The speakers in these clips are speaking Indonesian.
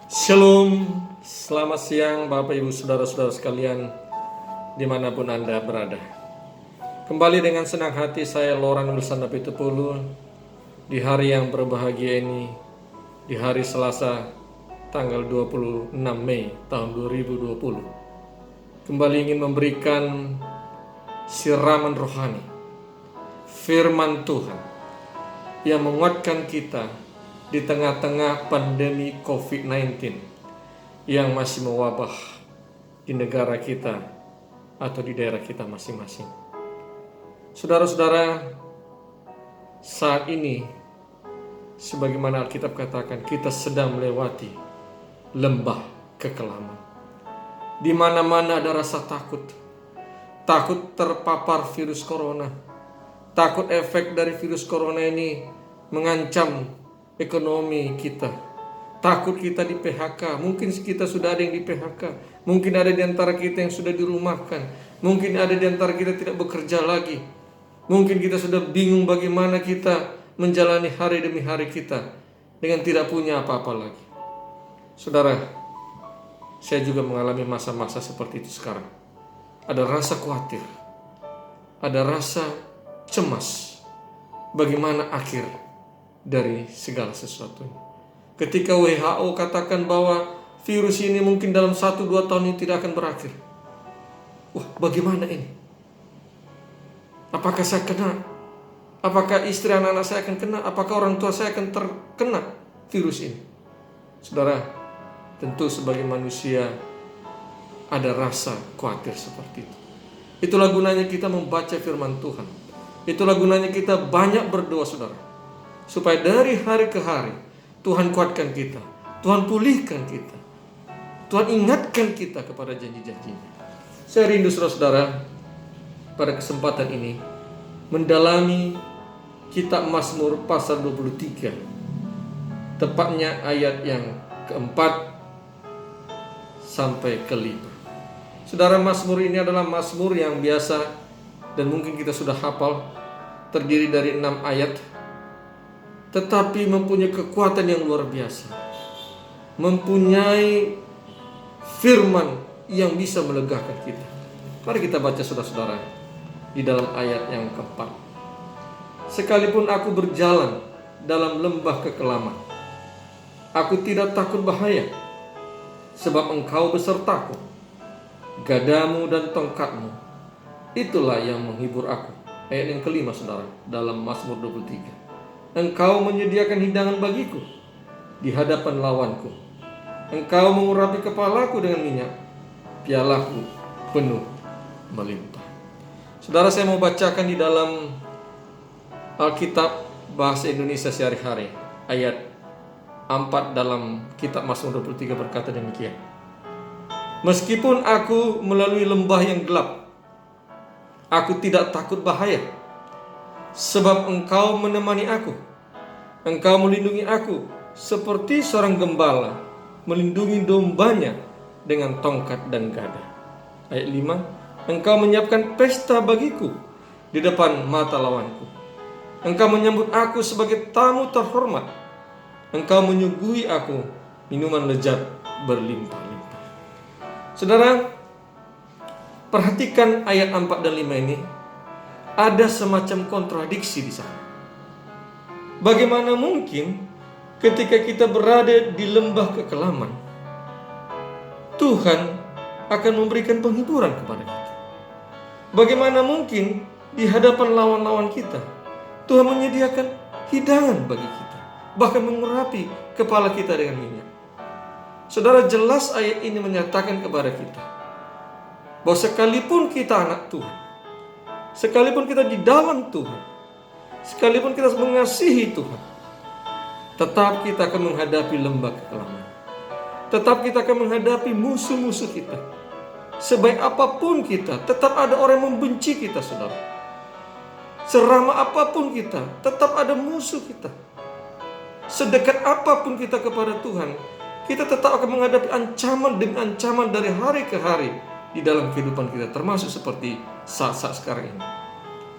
Shalom, selamat siang Bapak Ibu Saudara-saudara sekalian dimanapun Anda berada. Kembali dengan senang hati saya Loran Wilsanda Pitupulu di hari yang berbahagia ini, di hari Selasa tanggal 26 Mei tahun 2020. Kembali ingin memberikan siraman rohani, firman Tuhan yang menguatkan kita di tengah-tengah pandemi COVID-19 yang masih mewabah di negara kita atau di daerah kita masing-masing. Saudara-saudara, saat ini sebagaimana Alkitab katakan, kita sedang melewati lembah kekelaman. Di mana-mana ada rasa takut. Takut terpapar virus corona. Takut efek dari virus corona ini mengancam ekonomi kita. Takut kita di PHK. Mungkin kita sudah ada yang di PHK. Mungkin ada di antara kita yang sudah dirumahkan. Mungkin ada di antara kita tidak bekerja lagi. Mungkin kita sudah bingung bagaimana kita menjalani hari demi hari kita dengan tidak punya apa-apa lagi. Saudara, saya juga mengalami masa-masa seperti itu sekarang. Ada rasa khawatir. Ada rasa cemas. Bagaimana akhir dari segala sesuatu. Ketika WHO katakan bahwa virus ini mungkin dalam 1-2 tahun ini tidak akan berakhir. Wah, bagaimana ini? Apakah saya kena? Apakah istri anak-anak saya akan kena? Apakah orang tua saya akan terkena virus ini? Saudara, tentu sebagai manusia ada rasa khawatir seperti itu. Itulah gunanya kita membaca firman Tuhan. Itulah gunanya kita banyak berdoa, saudara. Supaya dari hari ke hari Tuhan kuatkan kita, Tuhan pulihkan kita, Tuhan ingatkan kita kepada janji-janjinya. Saya rindu saudara-saudara pada kesempatan ini mendalami kitab Mazmur pasal 23, tepatnya ayat yang keempat sampai kelima. Saudara, Mazmur ini adalah Mazmur yang biasa dan mungkin kita sudah hafal, terdiri dari 6 ayat, tetapi mempunyai kekuatan yang luar biasa, mempunyai firman yang bisa melegakan kita. Mari kita baca saudara-saudara di dalam ayat yang keempat. Sekalipun aku berjalan dalam lembah kekelaman, aku tidak takut bahaya, sebab engkau besertaku. Gadamu dan tongkatmu, itulah yang menghibur aku. Ayat yang kelima saudara, dalam Mazmur 23. Engkau menyediakan hidangan bagiku di hadapan lawanku. Engkau mengurapi kepalaku dengan minyak, pialaku penuh melimpah. Saudara, saya mau bacakan di dalam Alkitab bahasa Indonesia sehari-hari. Ayat 4 dalam kitab Mazmur 23 berkata demikian. Meskipun aku melalui lembah yang gelap, aku tidak takut bahaya, sebab engkau menemani aku. Engkau melindungi aku seperti seorang gembala melindungi dombanya dengan tongkat dan gada. Ayat 5. Engkau menyiapkan pesta bagiku di depan mata lawanku. Engkau menyambut aku sebagai tamu terhormat. Engkau menyuguhi aku minuman lezat berlimpah-limpah. Saudara, perhatikan ayat 4 dan 5 ini. Ada semacam kontradiksi di sana. Bagaimana mungkin ketika kita berada di lembah kekelaman, Tuhan akan memberikan penghiburan kepada kita? Bagaimana mungkin di hadapan lawan-lawan kita, Tuhan menyediakan hidangan bagi kita, bahkan mengurapi kepala kita dengan minyak? Saudara, jelas ayat ini menyatakan kepada kita bahwa sekalipun kita anak Tuhan, sekalipun kita di dalam Tuhan, sekalipun kita mengasihi Tuhan, tetap kita akan menghadapi lembah kekelaman. Tetap kita akan menghadapi musuh-musuh kita. Sebaik apapun kita, tetap ada orang yang membenci kita, saudara. Seramah apapun kita, tetap ada musuh kita. Sedekat apapun kita kepada Tuhan, kita tetap akan menghadapi ancaman demi ancaman dari hari ke hari di dalam kehidupan kita, termasuk seperti saat-saat sekarang ini.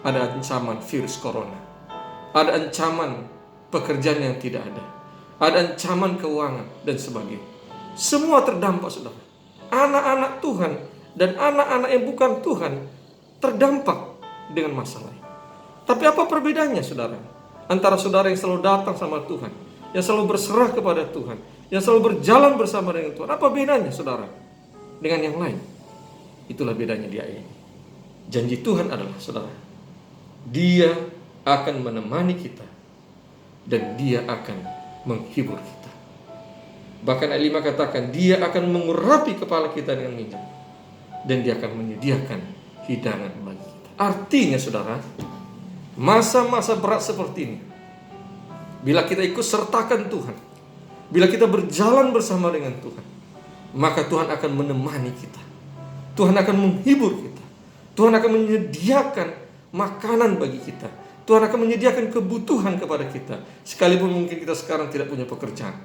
Ada ancaman virus corona. Ada ancaman pekerjaan yang tidak ada. Ada ancaman keuangan dan sebagainya. Semua terdampak, saudara. Anak-anak Tuhan dan anak-anak yang bukan Tuhan terdampak dengan masalah ini. Tapi apa perbedaannya, saudara? Antara saudara yang selalu datang sama Tuhan, yang selalu berserah kepada Tuhan, yang selalu berjalan bersama dengan Tuhan. Apa bedanya, saudara, dengan yang lain? Itulah bedanya di ayat ini. Janji Tuhan adalah, saudara, Dia akan menemani kita dan Dia akan menghibur kita. Bahkan ayat 5 katakan, Dia akan mengurapi kepala kita dengan minyak dan Dia akan menyediakan hidangan bagi kita. Artinya, saudara, masa-masa berat seperti ini, bila kita ikut sertakan Tuhan, bila kita berjalan bersama dengan Tuhan, maka Tuhan akan menemani kita. Tuhan akan menghibur kita. Tuhan akan menyediakan makanan bagi kita. Tuhan akan menyediakan kebutuhan kepada kita. Sekalipun mungkin kita sekarang tidak punya pekerjaan,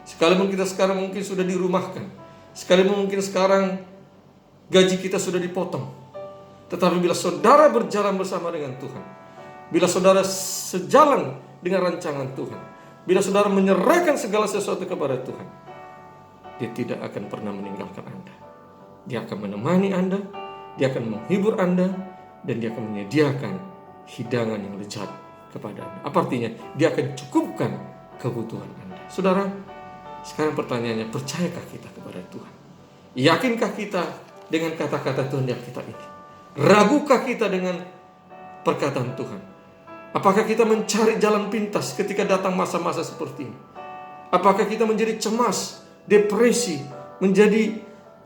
sekalipun kita sekarang mungkin sudah dirumahkan, sekalipun mungkin sekarang gaji kita sudah dipotong. Tetapi bila saudara berjalan bersama dengan Tuhan, bila saudara sejalan dengan rancangan Tuhan, bila saudara menyerahkan segala sesuatu kepada Tuhan, Dia tidak akan pernah meninggalkan Anda. Dia akan menemani Anda, Dia akan menghibur Anda, dan Dia akan menyediakan hidangan yang lezat kepada Anda. Apa artinya? Dia akan cukupkan kebutuhan Anda. Saudara, sekarang pertanyaannya, percayakah kita kepada Tuhan? Yakinkah kita dengan kata-kata Tuhan yang kita ini? Ragukah kita dengan perkataan Tuhan? Apakah kita mencari jalan pintas ketika datang masa-masa seperti ini? Apakah kita menjadi cemas, depresi, menjadi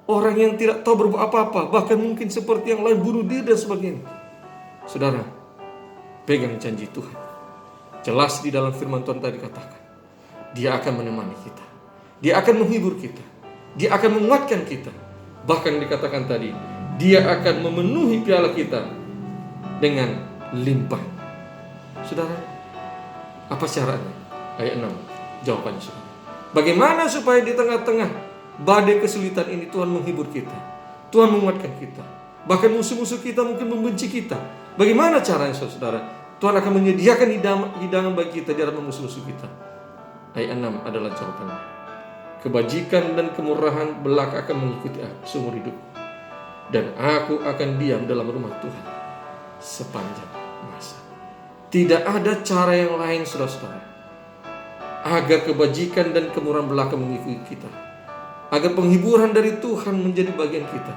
orang yang tidak tahu berbuat apa-apa, bahkan mungkin seperti yang lain bunuh diri dan sebagainya? Saudara, pegang janji Tuhan. Jelas di dalam firman Tuhan tadi katakan, Dia akan menemani kita, Dia akan menghibur kita, Dia akan menguatkan kita. Bahkan dikatakan tadi, Dia akan memenuhi piala kita dengan limpah. Saudara, apa syaratnya? Ayat 6, jawabannya, saudara. Bagaimana supaya di tengah-tengah badai kesulitan ini Tuhan menghibur kita, Tuhan menguatkan kita, bahkan musuh-musuh kita mungkin membenci kita? Bagaimana caranya, saudara? Tuhan akan menyediakan hidangan bagi kita di hadapan musuh-musuh kita. Ayat 6 adalah jawabannya. Kebajikan dan kemurahan belaka akan mengikuti aku seumur hidup, dan aku akan diam dalam rumah Tuhan sepanjang masa. Tidak ada cara yang lain, saudara-saudara, agar kebajikan dan kemurahan belaka mengikuti kita, agar penghiburan dari Tuhan menjadi bagian kita,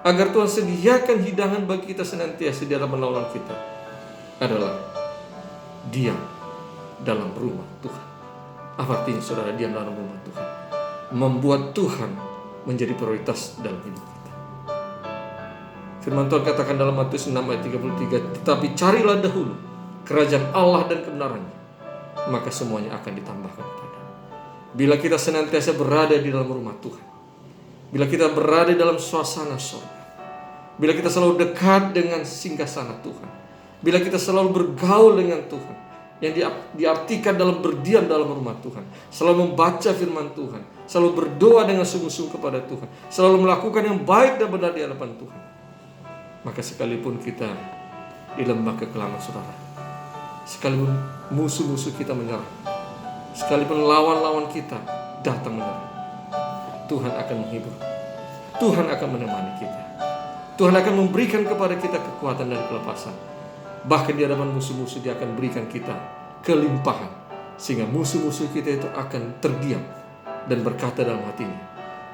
agar Tuhan sediakan hidangan bagi kita senantiasa di dalam menolong kita, adalah diam dalam rumah Tuhan. Apa artinya, saudara, diam dalam rumah Tuhan? Membuat Tuhan menjadi prioritas dalam hidup kita. Firman Tuhan katakan dalam Matius 6 ayat 33, tetapi carilah dahulu kerajaan Allah dan kebenarannya, maka semuanya akan ditambahkan kepada. Bila kita senantiasa berada di dalam rumah Tuhan, bila kita berada dalam suasana surga, bila kita selalu dekat dengan singgasana Tuhan, bila kita selalu bergaul dengan Tuhan, yang diartikan dalam berdiam dalam rumah Tuhan, selalu membaca firman Tuhan, selalu berdoa dengan sungguh-sungguh kepada Tuhan, selalu melakukan yang baik dan benar di hadapan Tuhan, maka sekalipun kita di lembah kekelaman, saudara, sekalipun musuh-musuh kita menyerang, sekalipun lawan-lawan kita datang menyerang, Tuhan akan menghibur, Tuhan akan menemani kita, Tuhan akan memberikan kepada kita kekuatan dan kelepasan. Bahkan di hadapan musuh-musuh Dia akan berikan kita kelimpahan, sehingga musuh-musuh kita itu akan terdiam dan berkata dalam hatinya,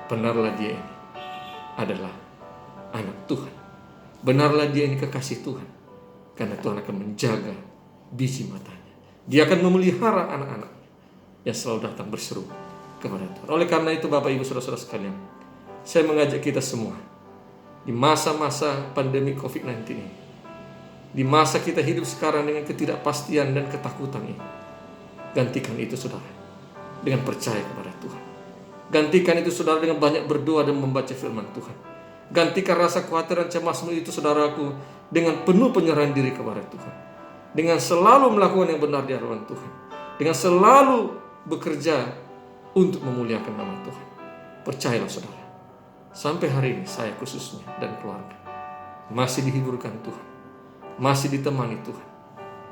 benarlah dia ini adalah anak Tuhan, benarlah dia ini kekasih Tuhan, karena Tuhan akan menjaga biji matanya. Dia akan memelihara anak-anaknya yang selalu datang berseru kepada Tuhan. Oleh karena itu, Bapak Ibu Saudara-saudara sekalian, saya mengajak kita semua di masa-masa pandemi COVID-19 ini, di masa kita hidup sekarang dengan ketidakpastian dan ketakutan ini, gantikan itu, saudara, dengan percaya kepada Tuhan. Gantikan itu, saudara, dengan banyak berdoa dan membaca firman Tuhan. Gantikan rasa khawatir dan cemasmu itu, saudaraku, dengan penuh penyerahan diri kepada Tuhan, dengan selalu melakukan yang benar di hadapan Tuhan, dengan selalu bekerja untuk memuliakan nama Tuhan. Percayalah, saudara, sampai hari ini saya khususnya dan keluarga masih dihiburkan Tuhan, masih ditemani Tuhan,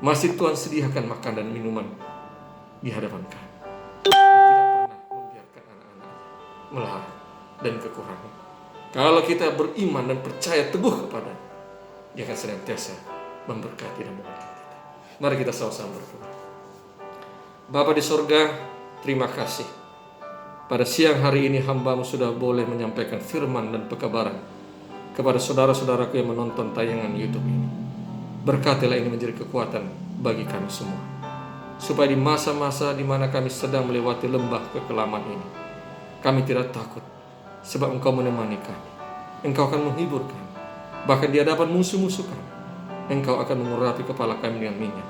masih Tuhan sediakan makan dan minuman di hadapan kami. Dia tidak pernah membiarkan anak-anaknya melarat dan kekurangan. Kalau kita beriman dan percaya teguh kepada, Dia akan senantiasa memberkati dan memberkati kita. Mari kita sama-sama berdoa. Bapa di sorga, terima kasih. Pada siang hari ini hamba-Mu sudah boleh menyampaikan firman dan pekabaran kepada saudara-saudaraku yang menonton tayangan YouTube ini. Berkatilah ini menjadi kekuatan bagi kami semua, supaya di masa-masa di mana kami sedang melewati lembah kekelaman ini, kami tidak takut, sebab Engkau menemani kami. Engkau akan menghibur kami. Bahkan di hadapan musuh-musuh kami, Engkau akan mengurapi kepala kami dengan minyak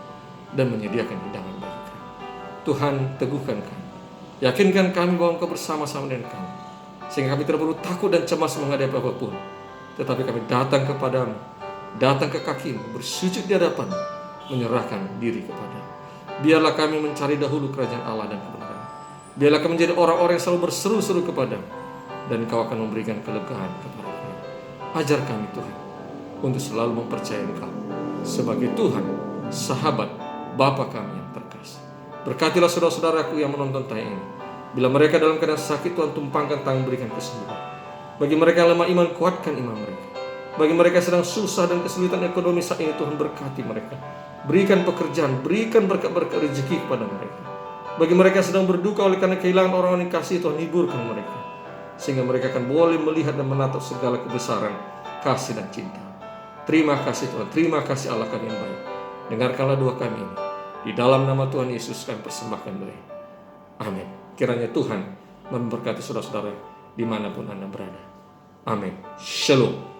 dan menyediakan hidangan bagi kami. Tuhan, teguhkan kami, yakinkan kami bahwa Engkau bersama-sama dengan kami, sehingga kami tidak perlu takut dan cemas menghadapi apapun, tetapi kami datang kepadamu, datang ke kaki-Mu, bersujud di hadapan-Mu, menyerahkan diri kepadamu. Biarlah kami mencari dahulu kerajaan Allah dan kebenaran. Biarlah kami menjadi orang-orang yang selalu berseru-seru kepadamu, dan Engkau akan memberikan kelegaan kepada kami. Ajar kami Tuhan untuk selalu mempercayai Engkau sebagai Tuhan, sahabat, Bapa kami yang terkasih. Berkatilah saudara-saudaraku yang menonton tayangan ini. Bila mereka dalam keadaan sakit, Tuhan tumpangkan tangan, berikan kesembuhan. Bagi mereka yang lemah iman, kuatkan iman mereka. Bagi mereka yang sedang susah dan kesulitan ekonomi saat ini, Tuhan berkati mereka. Berikan pekerjaan, berikan berkat-berkat rezeki kepada mereka. Bagi mereka yang sedang berduka oleh karena kehilangan orang-orang yang kasih, Tuhan hiburkan mereka, sehingga mereka akan boleh melihat dan menatap segala kebesaran, kasih dan cinta. Terima kasih Tuhan, terima kasih Allah kami yang baik. Dengarkanlah doa kami ini. Di dalam nama Tuhan Yesus kami persembahkan doa. Amin. Kiranya Tuhan memberkati saudara-saudara dimanapun Anda berada. Amin. Shalom.